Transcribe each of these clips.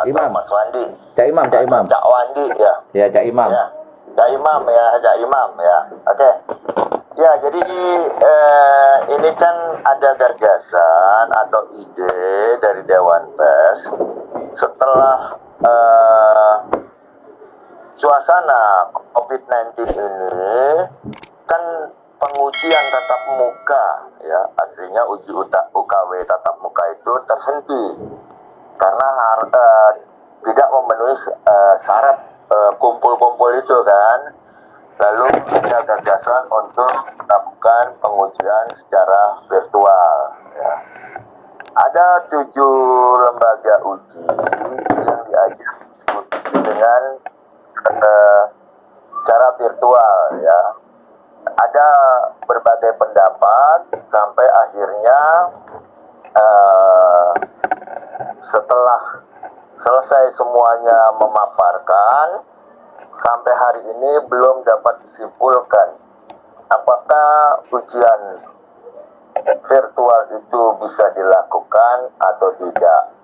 atau Imam. Mas Wandi. Cak Imam, Cak Imam. Cak Wandi ya. Ya, Cak Imam. Ya. Cak Imam ya, Cak Imam ya. Oke. Ya, jadi ini kan ada gagasan atau ide dari Dewan Pers setelah suasana COVID-19 ini kan pengujian tatap muka ya, artinya uji UKW tatap muka itu terhenti karena tidak memenuhi syarat kumpul-kumpul itu kan. Lalu ada gagasan untuk melakukan pengujian secara virtual ya. Ada 7 lembaga uji yang diajak diskusi dengan secara virtual ya. Ada berbagai pendapat sampai akhirnya setelah selesai semuanya memaparkan, sampai hari ini belum dapat disimpulkan apakah ujian virtual itu bisa dilakukan atau tidak.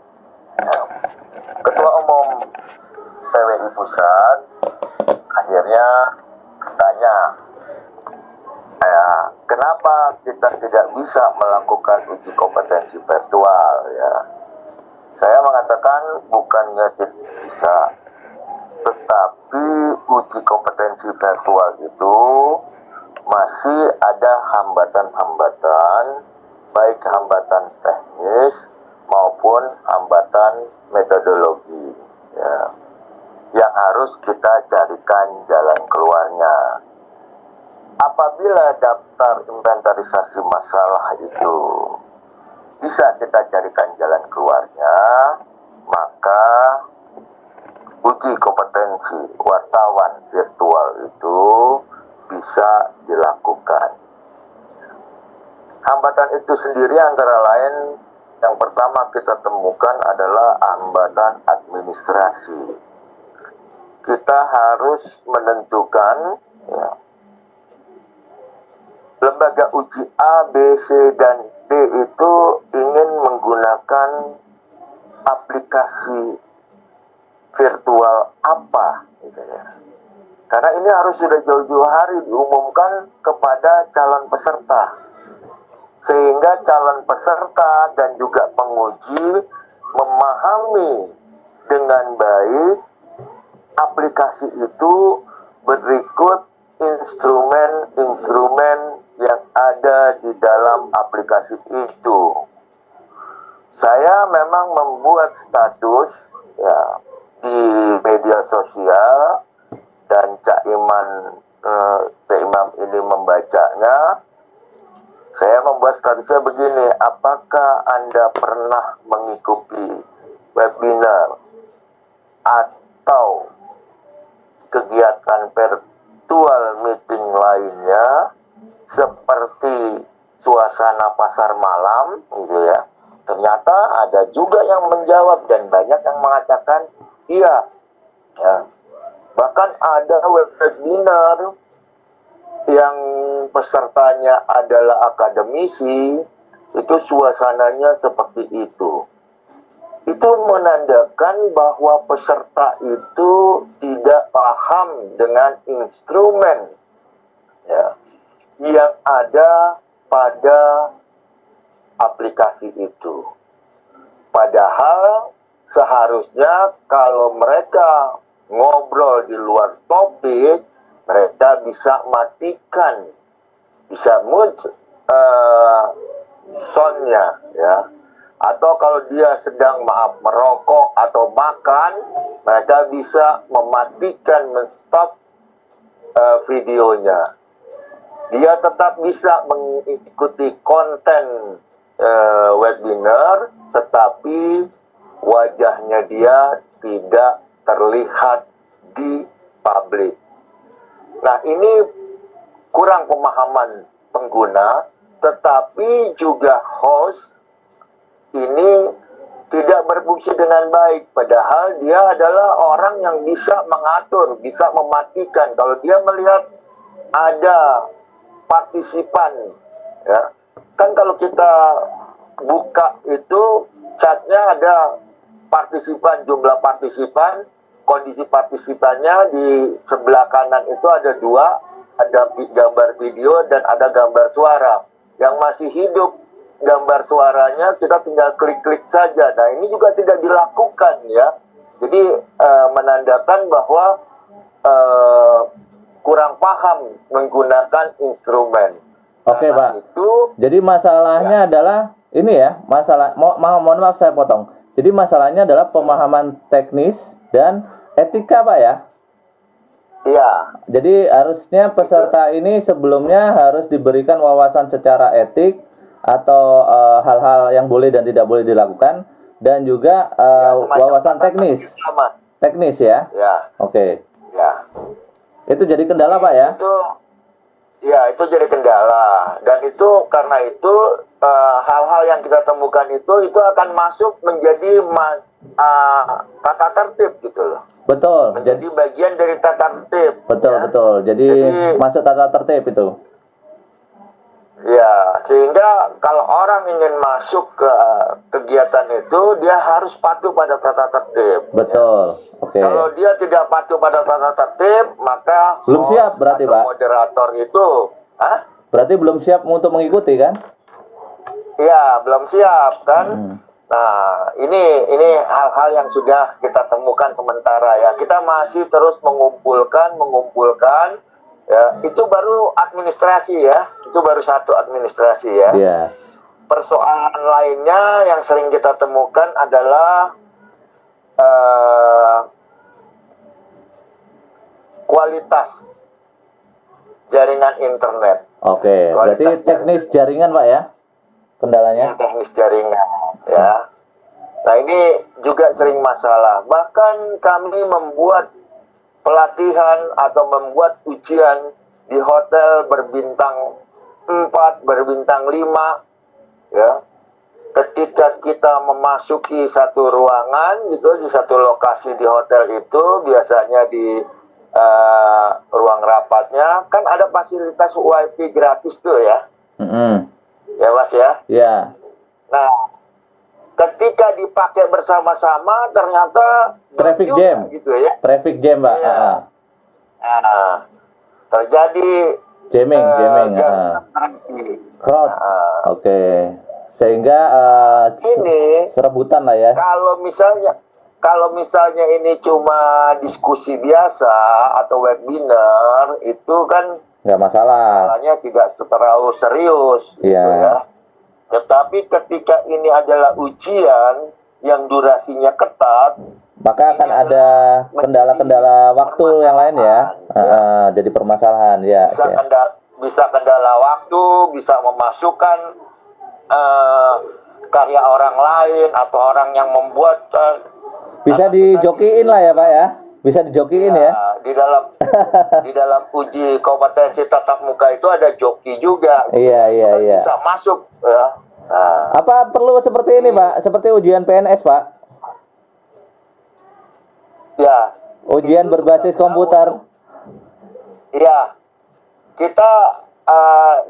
Ketua Umum PWI Pusat akhirnya bertanya, kenapa kita tidak bisa melakukan uji kompetensi virtual ya. Saya mengatakan bukannya tidak bisa, tetapi uji kompetensi virtual itu masih ada hambatan-hambatan, baik hambatan teknis maupun hambatan metodologi ya, yang harus kita carikan jalan keluarnya. Apabila daftar inventarisasi masalah itu bisa kita carikan jalan keluarnya, maka uji kompetensi wartawan virtual itu bisa dilakukan. Hambatan itu sendiri antara lain yang pertama kita temukan adalah hambatan administrasi. Kita harus menentukan ya, lembaga uji A, B, C, dan D itu ingin menggunakan aplikasi virtual apa gitu ya. Karena ini harus sudah jauh-jauh hari diumumkan kepada calon peserta, sehingga calon peserta dan juga penguji memahami dengan baik aplikasi itu berikut instrumen-instrumen yang ada di dalam aplikasi itu. Saya memang membuat status ya di media sosial dan Cak Imam ini membacanya. Saya membuat statusnya begini, apakah Anda pernah mengikuti webinar atau kegiatan virtual meeting lainnya seperti suasana pasar malam gitu ya. Ternyata ada juga yang menjawab dan banyak yang mengatakan iya ya. Bahkan ada webinar yang pesertanya adalah akademisi, itu suasananya seperti itu. Itu menandakan bahwa peserta itu tidak paham dengan instrumen ya, yang ada pada aplikasi itu. Padahal seharusnya kalau mereka ngobrol di luar topik, mereka bisa matikan, bisa mute soundnya ya. Atau kalau dia sedang merokok atau makan, mereka bisa mematikan, men-stop videonya. Dia tetap bisa mengikuti konten webinar, tetapi wajahnya dia tidak terlihat di publik. Nah, ini kurang pemahaman pengguna, tetapi juga host ini tidak berfungsi dengan baik. Padahal dia adalah orang yang bisa mengatur, bisa mematikan. Kalau dia melihat ada partisipan, ya kan kalau kita buka itu chatnya ada partisipan, jumlah partisipan, kondisi partisipannya di sebelah kanan itu ada dua, ada gambar video dan ada gambar suara. Yang masih hidup gambar suaranya kita tinggal klik-klik saja. Nah ini juga tidak dilakukan ya. Jadi menandakan bahwa kurang paham menggunakan instrumen. Oke, Pak. Itu, jadi masalahnya adalah ini ya, mohon maaf saya potong. Jadi masalahnya adalah pemahaman teknis dan etika, Pak ya. iya. Jadi harusnya peserta ini sebelumnya harus diberikan wawasan secara etik atau hal-hal yang boleh dan tidak boleh dilakukan, dan juga wawasan teknis. Teknis ya. Ya. Oke. Ya. Itu jadi kendala, Pak ya. Itu jadi kendala, dan itu karena itu hal-hal yang kita temukan itu akan masuk menjadi tata tertib gitu loh. Betul. Menjadi bagian dari tata tertib. Betul, ya. betul. Jadi masuk tata tertib itu. Ya, sehingga kalau orang ingin masuk ke kegiatan itu, dia harus patuh pada tata tertib. Betul. Ya. Oke. Kalau dia tidak patuh pada tata tertib, maka belum siap berarti, Pak. Moderator itu, berarti belum siap untuk mengikuti kan? Iya, belum siap kan. Nah, ini hal-hal yang sudah kita temukan sementara ya. Kita masih terus mengumpulkan. Ya, itu baru administrasi ya. Itu baru satu administrasi ya. Iya. Persoalan lainnya yang sering kita temukan adalah kualitas jaringan internet. Oke, berarti teknis jaringan, Pak ya? Kendalanya? Teknis jaringan ya. Nah, ini juga sering masalah. Bahkan kami membuat pelatihan atau membuat ujian di hotel berbintang 4, berbintang 5 ya. Ketika kita memasuki satu ruangan gitu, di satu lokasi di hotel itu, biasanya di ruang rapatnya kan ada fasilitas wifi gratis tuh ya. Ya Mas ya. Iya. Nah, ketika dipakai bersama-sama ternyata traffic jam gitu ya. Traffic jam, Pak. Ya. Nah, terjadi jamming. Crowd. Oke. Sehingga ini serebutan lah ya. Kalau misalnya ini cuma diskusi biasa atau webinar, itu kan nggak masalah. Masalahnya tidak terlalu serius. Iya. Gitu ya. Tetapi ketika ini adalah ujian yang durasinya ketat, maka akan ada kendala-kendala waktu yang lain ya. Jadi permasalahan ya. Bisa kendala waktu, bisa memasukkan karya orang lain atau orang yang membuat. Bisa dijokiin lah ya, Pak ya. Bisa dijokiin ya. Di dalam uji kompetensi tatap muka itu ada joki juga. Iya. Bisa masuk ya. Nah. Apa perlu seperti ini, Pak? Seperti ujian PNS, Pak? Ya. Ujian berbasis komputer. Iya. Kita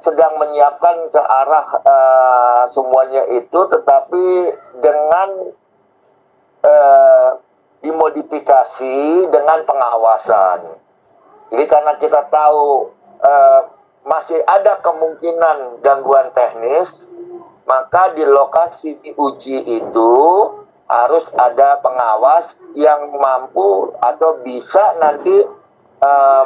sedang menyiapkan ke arah semuanya itu, tetapi dengan dimodifikasi dengan pengawasan. Jadi karena kita tahu masih ada kemungkinan gangguan teknis, maka di lokasi uji itu harus ada pengawas yang mampu atau bisa nanti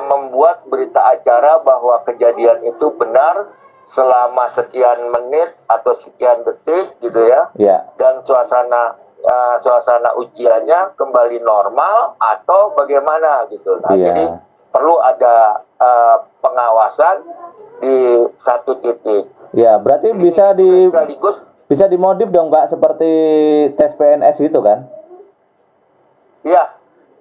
membuat berita acara bahwa kejadian itu benar selama sekian menit atau sekian detik gitu ya. Dan suasana ujiannya kembali normal atau bagaimana gitu. Nah, jadi perlu ada pengawasan di satu titik. Ya, berarti bisa dimodif dong, Pak, seperti tes PNS itu kan? Iya.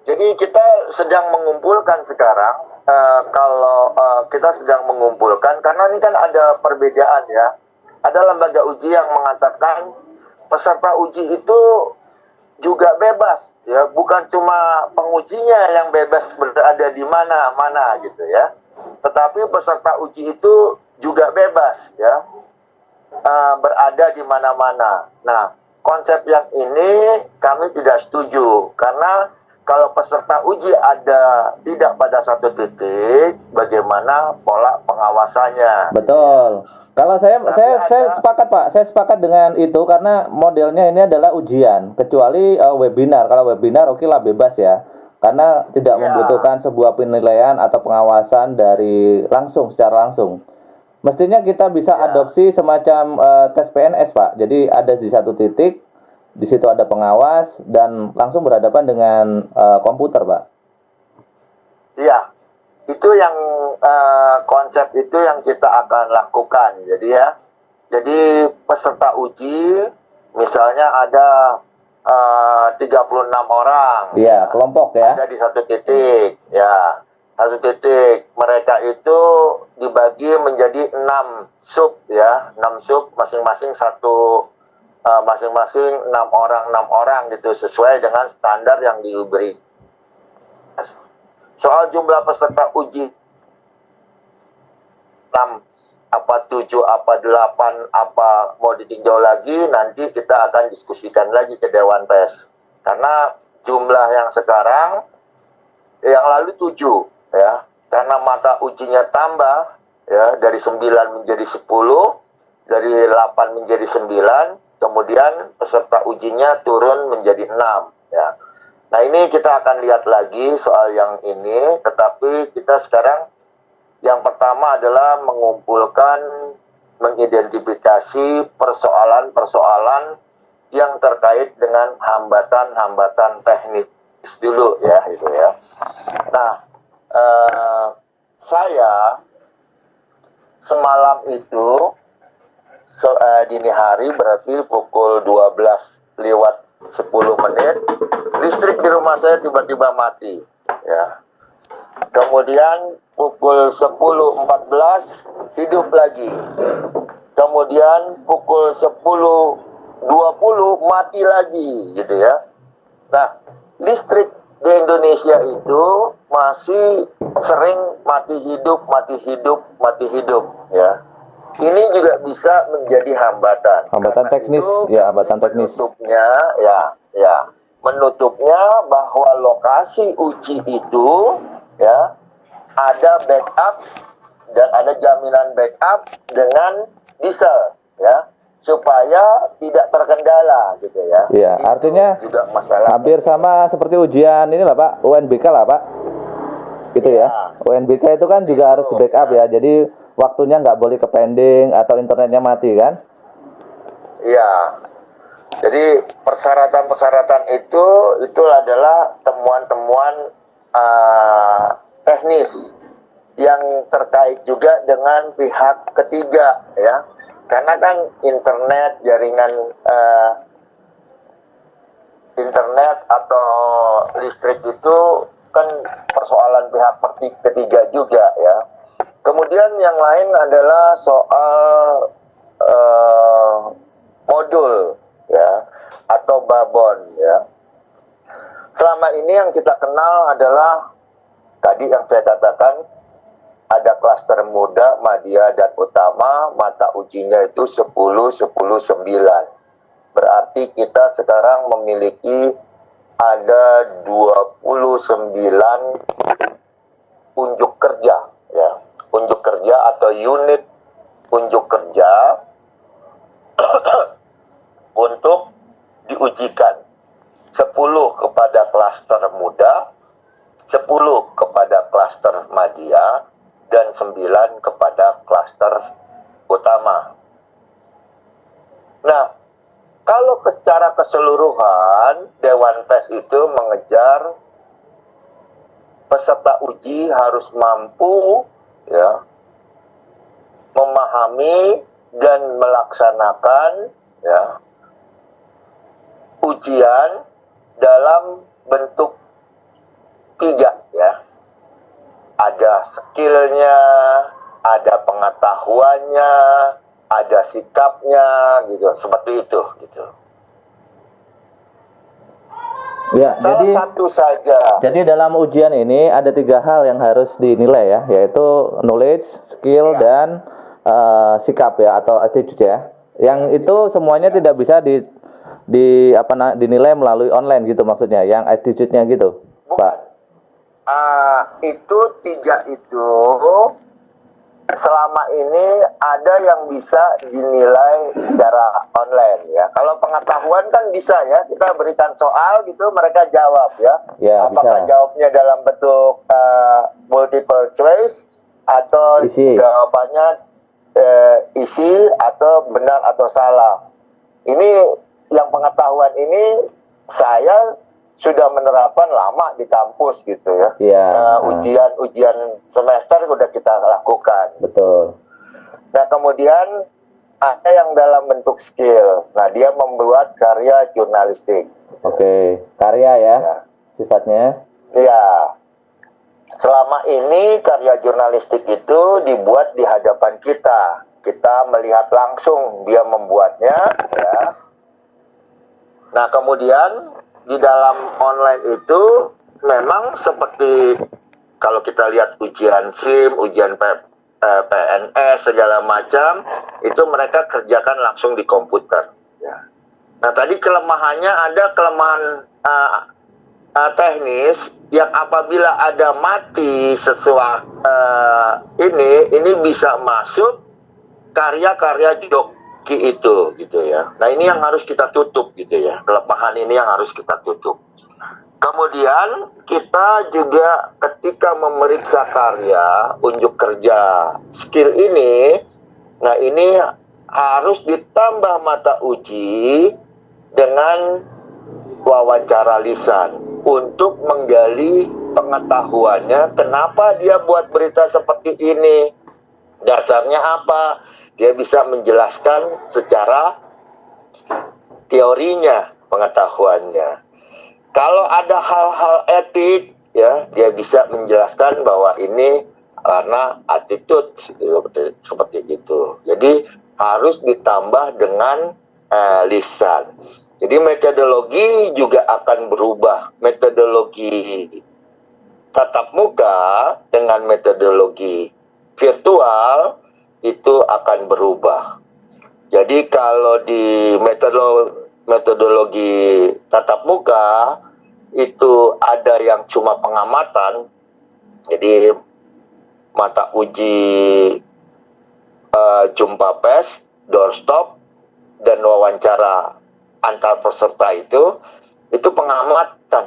Jadi kita sedang mengumpulkan sekarang. Kalau kita sedang mengumpulkan, karena ini kan ada perbedaan ya. Ada lembaga uji yang mengatakan peserta uji itu juga bebas ya, bukan cuma pengujinya yang bebas berada di mana-mana gitu ya, tetapi peserta uji itu juga bebas ya, berada di mana-mana. Nah, konsep yang ini kami tidak setuju, karena kalau peserta uji tidak pada satu titik, bagaimana pola pengawasannya? Betul. Kalau saya sepakat Pak, saya sepakat dengan itu karena modelnya ini adalah ujian, kecuali webinar. Kalau webinar oke lah, bebas ya, karena tidak membutuhkan sebuah penilaian atau pengawasan dari secara langsung. Mestinya kita bisa adopsi semacam tes PNS Pak. Jadi ada di satu titik, di situ ada pengawas dan langsung berhadapan dengan komputer Pak. Iya, itu yang konsep itu yang kita akan lakukan. Jadi peserta uji misalnya ada 36 orang. Iya, kelompok ya. Ada di satu titik, ya. Satu titik. Mereka itu dibagi menjadi 6 sub ya, 6 sub masing-masing masing-masing 6 orang gitu, sesuai dengan standar yang diberi. Soal jumlah peserta uji 6, apa 7, apa 8, apa mau ditinjau lagi, nanti kita akan diskusikan lagi ke Dewan Pers. Karena jumlah yang sekarang, yang lalu 7 ya, karena mata ujinya tambah ya, dari 9 menjadi 10, dari 8 menjadi 9, kemudian peserta ujinya turun menjadi 6 ya. Nah, ini kita akan lihat lagi soal yang ini, tetapi kita sekarang yang pertama adalah mengidentifikasi persoalan-persoalan yang terkait dengan hambatan-hambatan teknis dulu ya, itu ya. Nah, saya semalam itu dini hari, berarti pukul 12 lewat 10 menit, listrik di rumah saya tiba-tiba mati ya. Kemudian pukul 10.14 hidup lagi. Kemudian pukul 10.20 mati lagi gitu ya. Nah, listrik di Indonesia itu masih sering mati hidup ya. Ini juga bisa menjadi hambatan. Hambatan teknis ya, hambatan teknis. Menutupnya bahwa lokasi uji itu ya ada backup dan ada jaminan backup dengan diesel ya, supaya tidak terkendala gitu ya. Iya, artinya juga masalah hampir sama seperti ujian ini lah Pak, UNBK lah Pak. Gitu ya. UNBK itu kan juga harus di backup ya. Jadi waktunya nggak boleh ke pending atau internetnya mati kan? Iya. Jadi persyaratan-persyaratan itu adalah temuan-temuan teknis yang terkait juga dengan pihak ketiga ya. Karena kan internet atau listrik itu kan persoalan pihak ketiga juga ya. Kemudian yang lain adalah soal modul ya, atau babon ya. Selama ini yang kita kenal adalah tadi yang saya katakan, ada klaster muda, madya, dan utama. Mata ujinya itu 10, 10, 9. Berarti kita sekarang memiliki ada 29 unjuk kerja ya. Unjuk kerja atau unit unjuk kerja untuk diujikan. 10 kepada klaster muda, 10 kepada klaster madya, dan 9 kepada klaster utama. Nah, kalau secara keseluruhan Dewan Pers itu mengejar peserta uji harus mampu ya memahami dan melaksanakan ya ujian dalam bentuk 3 ya. Ada skillnya, ada pengetahuannya, ada sikapnya gitu, seperti itu gitu. Ya, jadi dalam ujian ini ada 3 hal yang harus dinilai ya, yaitu knowledge, skill, dan sikap ya, atau attitude ya. Yang itu semuanya tidak bisa dinilai melalui online gitu maksudnya, yang attitude-nya gitu, Bukan. Pak. Itu tiga itu selama ini ada yang bisa dinilai secara online ya. Kalau pengetahuan kan bisa ya, kita berikan soal gitu, mereka jawab ya. Ya, apakah bisa. jawabnya dalam bentuk multiple choice atau Isi. jawabannya isi atau benar atau salah. Ini yang pengetahuan ini saya sudah menerapkan lama di kampus gitu ya. Iya. Ujian semester sudah kita lakukan. Betul. Nah kemudian ada yang dalam bentuk skill. Nah dia membuat karya jurnalistik. Oke, karya ya, Ya. sifatnya. Iya. Selama ini karya jurnalistik itu dibuat di hadapan kita. Kita melihat langsung dia membuatnya ya. Nah kemudian di dalam online itu memang seperti kalau kita lihat ujian SIM, ujian PNS segala macam, itu mereka kerjakan langsung di komputer. Ya. Nah tadi kelemahannya ada kelemahan teknis yang apabila ada mati sesuatu ini bisa masuk karya-karya joki itu gitu ya. Nah ini yang harus kita tutup gitu ya. Kelemahan ini yang harus kita tutup. Kemudian kita juga ketika memeriksa karya, unjuk kerja, skill ini, nah ini harus ditambah mata uji dengan wawancara lisan untuk menggali pengetahuannya, kenapa dia buat berita seperti ini, dasarnya apa, dia bisa menjelaskan secara teorinya, pengetahuannya. Kalau ada hal-hal etik, ya dia bisa menjelaskan bahwa ini karena attitude seperti itu. Jadi harus ditambah dengan lisan. Jadi metodologi juga akan berubah. Metodologi tatap muka dengan metodologi virtual itu akan berubah. Jadi kalau di metodologi tatap muka itu ada yang cuma pengamatan, jadi mata uji jumpa pers, doorstop, dan wawancara antar peserta itu pengamatan.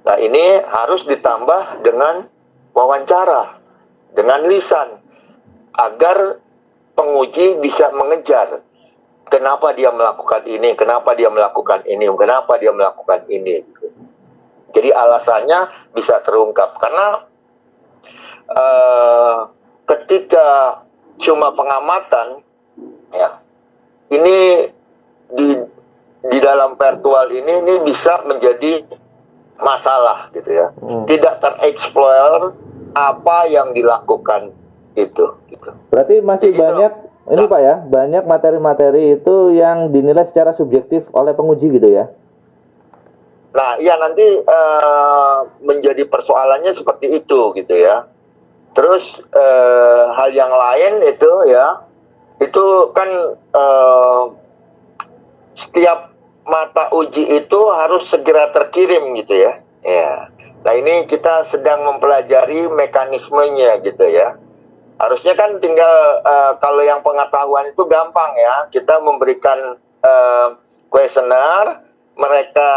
Nah ini harus ditambah dengan wawancara, dengan lisan, agar penguji bisa mengejar kenapa dia melakukan ini, kenapa dia melakukan ini, kenapa dia melakukan ini. Jadi alasannya bisa terungkap. Karena ketika cuma pengamatan, ya ini di dalam virtual ini bisa menjadi masalah gitu ya. Tidak tereksplor apa yang dilakukan itu. Gitu. Berarti masih Jadi banyak ini Pak ya, banyak materi-materi itu yang dinilai secara subjektif oleh penguji gitu ya? Nah, iya nanti menjadi persoalannya seperti itu gitu ya. Terus hal yang lain itu ya, itu kan setiap mata uji itu harus segera terkirim gitu ya. Ya. Nah ini kita sedang mempelajari mekanismenya gitu ya. Harusnya kan tinggal kalau yang pengetahuan itu gampang ya. Kita memberikan kuesioner, mereka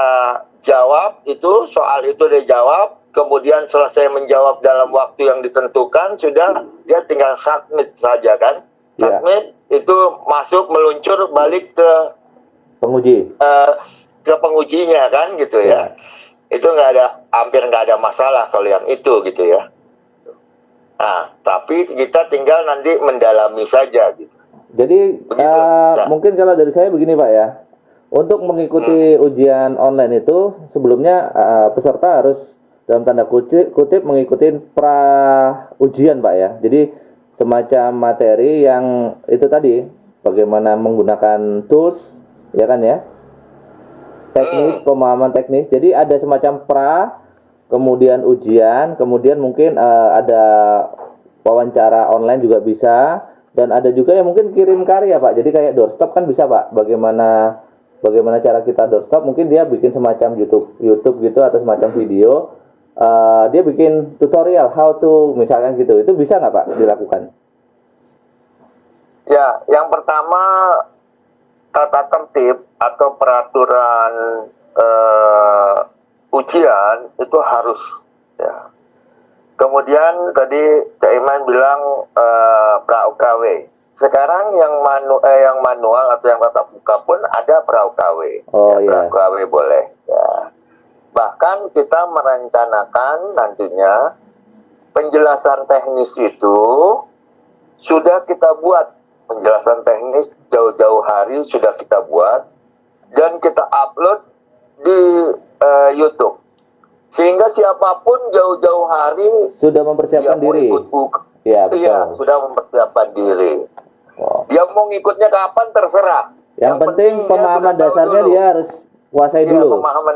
jawab itu, soal itu dia jawab, kemudian selesai menjawab dalam waktu yang ditentukan, sudah dia tinggal submit saja kan. Submit itu masuk, meluncur balik ke penguji, ke pengujinya kan gitu ya. Itu hampir nggak ada masalah kalau yang itu gitu ya. Nah, tapi kita tinggal nanti mendalami saja gitu. Jadi mungkin kalau dari saya begini Pak ya, untuk mengikuti ujian online itu sebelumnya peserta harus dalam tanda kutip mengikuti pra ujian Pak ya. Jadi semacam materi yang itu tadi, bagaimana menggunakan tools, ya kan ya, teknis, pemahaman teknis. Jadi ada semacam pra, kemudian ujian, kemudian mungkin ada wawancara online juga bisa, dan ada juga yang mungkin kirim karya Pak. Jadi kayak doorstop kan bisa Pak, bagaimana bagaimana cara kita doorstop, mungkin dia bikin semacam YouTube gitu atau semacam video. Dia bikin tutorial how to misalkan gitu. Itu bisa nggak Pak dilakukan? Ya, yang pertama tata tertib atau peraturan ujian itu harus, ya. Kemudian tadi Cak Iman bilang pra UKW. Sekarang yang manual atau yang tatap muka pun ada pra UKW. Oh Pra iya. UKW boleh. Ya. Bahkan kita merencanakan nantinya penjelasan teknis itu sudah kita buat. Penjelasan teknis jauh-jauh hari sudah kita buat dan kita upload di YouTube. Sehingga siapapun jauh-jauh hari Sudah mempersiapkan diri. Iya, betul. Iya, sudah mempersiapkan diri. Oh. Dia mau ngikutnya kapan terserah. Yang penting pemahaman dia sudah tahu dasarnya dulu. dia harus kuasai Iya, dulu. pemahaman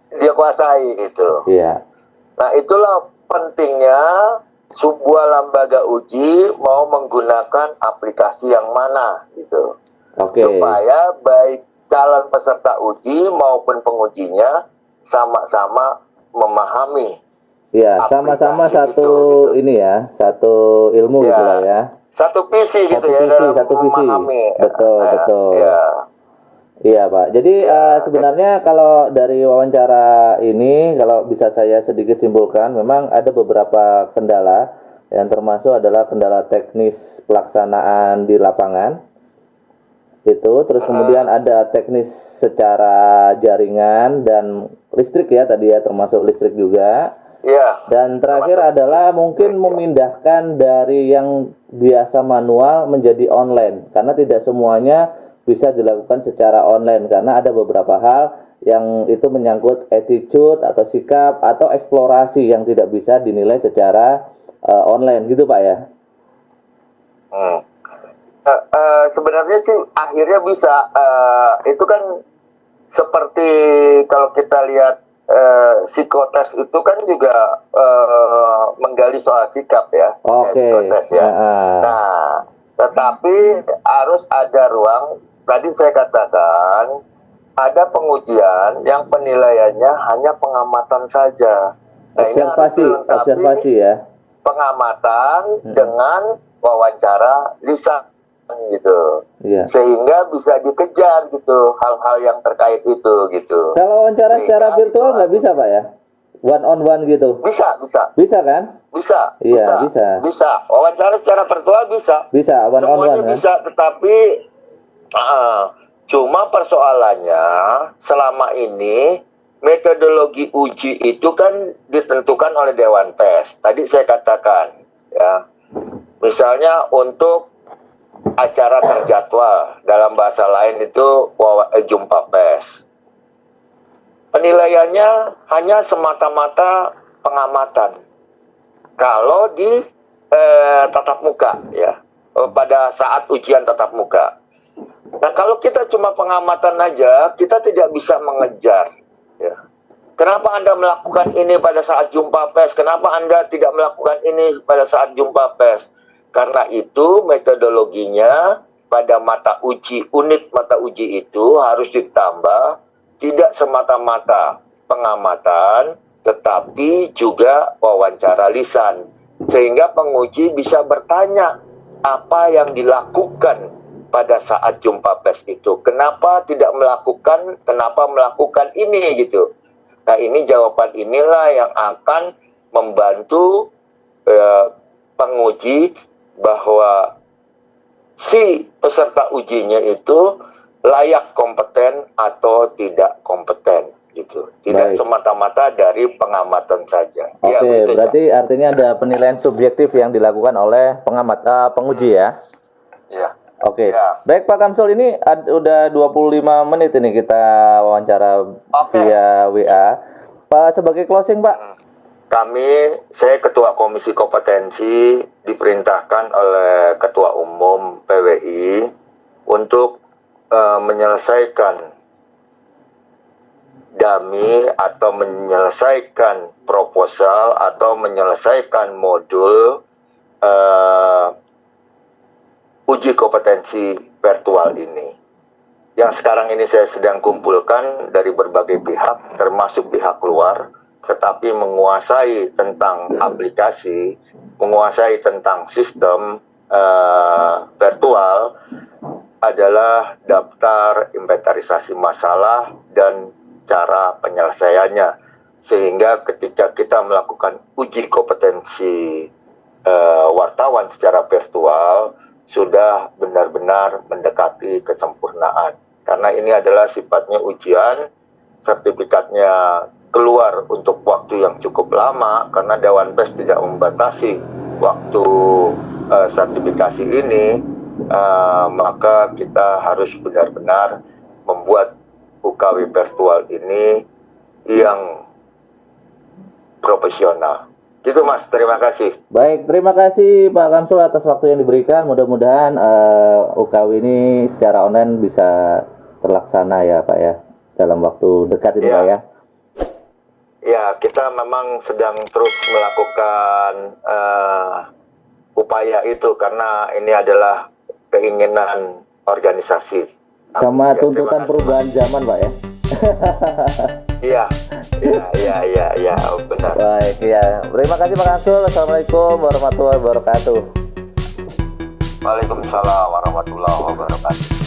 dia kuasai itu. Iya. Nah, itulah pentingnya sebuah lembaga uji mau menggunakan aplikasi yang mana gitu. Oke. Supaya baik calon peserta uji maupun pengujinya sama-sama memahami. Iya, sama-sama aplikasi satu itu, gitu. ini ya, satu ilmu Ya. gitu lah ya. Satu visi gitu Satu ya visi, dalam satu visi. memahami. Betul, betul. Ya. Iya Pak. Jadi sebenarnya kalau dari wawancara ini, kalau bisa saya sedikit simpulkan, memang ada beberapa kendala yang termasuk adalah kendala teknis pelaksanaan di lapangan. Itu, terus kemudian ada teknis secara jaringan dan listrik ya tadi ya, termasuk listrik juga. Iya. Dan terakhir adalah mungkin memindahkan dari yang biasa manual menjadi online, karena tidak semuanya bisa dilakukan secara online, karena ada beberapa hal yang itu menyangkut attitude atau sikap atau eksplorasi yang tidak bisa dinilai secara online gitu Pak ya. Sebenarnya sih akhirnya bisa, itu kan seperti kalau kita lihat psikotes itu kan juga menggali soal sikap ya. Oke. Psikotes ya. Nah, tetapi harus ada ruang. Tadi saya katakan ada pengujian yang penilaiannya hanya pengamatan saja. Nah, observasi ya. Pengamatan dengan wawancara lisan gitu. Iya. Sehingga bisa dikejar gitu hal-hal yang terkait itu gitu. Kalau wawancara secara virtual nggak bisa Pak ya? One on one gitu. Bisa. Bisa kan? Bisa. Iya, bisa. Bisa. Wawancara secara virtual bisa. Bisa one on one Semuanya ya. bisa, tetapi cuma persoalannya selama ini metodologi uji itu kan ditentukan oleh Dewan Pers. Tadi saya katakan ya. Misalnya untuk acara terjadwal, dalam bahasa lain itu jumpa pers. Penilaiannya hanya semata-mata pengamatan. Kalau di tatap muka ya, pada saat ujian tatap muka. Nah, kalau kita cuma pengamatan aja, kita tidak bisa mengejar. Ya. Kenapa Anda melakukan ini pada saat jumpa pers? Kenapa Anda tidak melakukan ini pada saat jumpa pers? Karena itu metodologinya pada mata uji, unit mata uji itu harus ditambah tidak semata-mata pengamatan, tetapi juga wawancara lisan. Sehingga penguji bisa bertanya apa yang dilakukan pada saat jumpa pers itu. Kenapa tidak melakukan, kenapa melakukan ini gitu. Nah, ini jawaban inilah yang akan membantu penguji bahwa si peserta ujinya itu layak kompeten atau tidak kompeten gitu. Tidak semata-mata dari pengamatan saja. Oke, ya, berarti artinya ada penilaian subjektif yang dilakukan oleh penguji ya. Ya. Oke. Ya. Baik Pak Kamsul, ini udah 25 menit ini kita wawancara via WA. Pak, sebagai closing Pak. Saya Ketua Komisi Kompetensi diperintahkan oleh Ketua Umum PWI untuk menyelesaikan dummy atau menyelesaikan proposal atau menyelesaikan modul uji kompetensi virtual ini. yang sekarang ini saya sedang kumpulkan dari berbagai pihak, termasuk pihak luar, tetapi menguasai tentang aplikasi, menguasai tentang sistem virtual adalah daftar inventarisasi masalah dan cara penyelesaiannya. Sehingga ketika kita melakukan uji kompetensi wartawan secara virtual, sudah benar-benar mendekati kesempurnaan. Karena ini adalah sifatnya ujian, sertifikatnya keluar untuk waktu yang cukup lama, karena Dewan Pers tidak membatasi waktu sertifikasi ini, maka kita harus benar-benar membuat UKW virtual ini yang profesional. Gitu Mas, terima kasih. Baik, terima kasih Pak Kamsul atas waktu yang diberikan. Mudah-mudahan UKW ini secara online bisa terlaksana ya Pak ya, dalam waktu dekat ini Ya. Pak ya. Ya, kita memang sedang terus melakukan upaya itu karena ini adalah keinginan organisasi. Sama Ya, tuntutan terima kasih. perubahan zaman Pak ya. Iya, benar. Baik, ya. Terima kasih Pak Kamsul. Assalamualaikum warahmatullahi wabarakatuh. Waalaikumsalam warahmatullahi wabarakatuh.